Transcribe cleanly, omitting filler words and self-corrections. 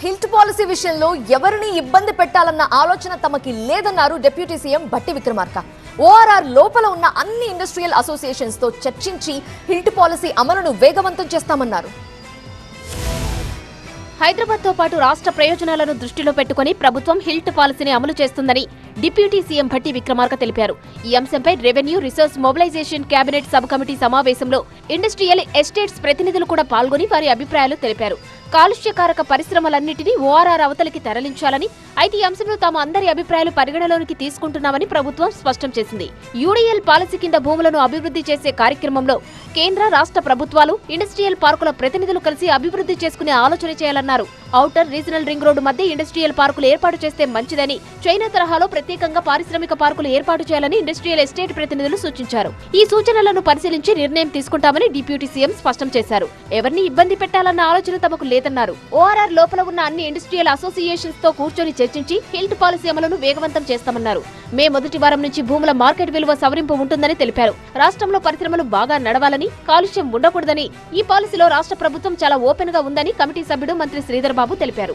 HILT policy విషయంలో ఎవరిని ఇబ్బంది పెట్టాలన్న ఆలోచన తమకి లేదన్నారు deputy CM Bhatti Vikramarka. ORR లోపల ఉన్న అన్ని ఇండస్ట్రియల్ అసోసియేషన్స్ తో చర్చించి హిల్ట్ పాలసీ అమలును వేగవంతం చేస్తామన్నారు. హైదరాబాద్ తో పాటు రాష్ట్ర ప్రయోజనాలను దృష్టిలో పెట్టుకుని ప్రభుత్వం హిల్ట్ పాలసీని అమలు చేస్తుందని డిప్యూటీ సీఎం భట్టి విక్రమార్క తెలిపారు. ఈ అంశంపై revenue resource mobilisation cabinet sub committee సమావేశంలో ఇండస్ట్రియల్ ఎస్టేట్స్ ప్రతినిధులు కూడా పాల్గొని వారి అభిప్రాయాలు తెలిపారు. కాలుష్యకారక పరిశ్రమలన్నింటినీ ఓఆర్ఆర్ అవతలికి తరలించాలని, అయితే ఈ అంశంలో తాము అందరి అభిప్రాయాలు పరిగణలోనికి తీసుకుంటున్నామని ప్రభుత్వం స్పష్టం చేసింది. యూడీఎల్ పాలసీ కింద భూములను అభివృద్ధి చేసే కార్యక్రమంలో కేంద్ర రాష్ట్ర ప్రభుత్వాలు ఇండస్ట్రియల్ పార్కుల ప్రతినిధులు కలిసి అభివృద్ధి చేసుకునే ఆలోచన చేయాలన్నారు. ఔటర్ రీజనల్ రింగ్ రోడ్డు మధ్య ఇండస్ట్రియల్ పార్కులు ఏర్పాటు చేస్తే మంచిదని, చైనా తరహాలో ప్రత్యేకంగా పారిశ్రామిక పార్కులు ఏర్పాటు చేయాలని ఇండస్ట్రియల్ ఎస్టేట్ ప్రతినిధులు సూచించారు. ఈ సూచనలను పరిశీలించి నిర్ణయం తీసుకుంటామని డిప్యూటీ సీఎం స్పష్టం చేశారు. ఎవరిని ఇబ్బంది పెట్టాలన్న ఆలోచన తమకు లేదన్నారు. ఓఆర్ఆర్ లోపల ఉన్న అన్ని ఇండస్ట్రియల్ అసోసియేషన్స్ తో కూర్చొని చర్చించి హిల్ట్ పాలసీ అమలును వేగవంతం చేస్తామన్నారు. మే మొదటి వారం నుంచి భూముల మార్కెట్ విలువ సవరింపు ఉంటుందని తెలిపారు. రాష్ట్రంలో పరిశ్రమలు బాగా నడవాలని, కాలుష్యం ఉండకూడదని ఈ పాలసీలో రాష్ట్ర ప్రభుత్వం చాలా ఓపెన్ గా ఉందని కమిటీ సభ్యుడు మంత్రి శ్రీధర్ బాబు తెలిపారు.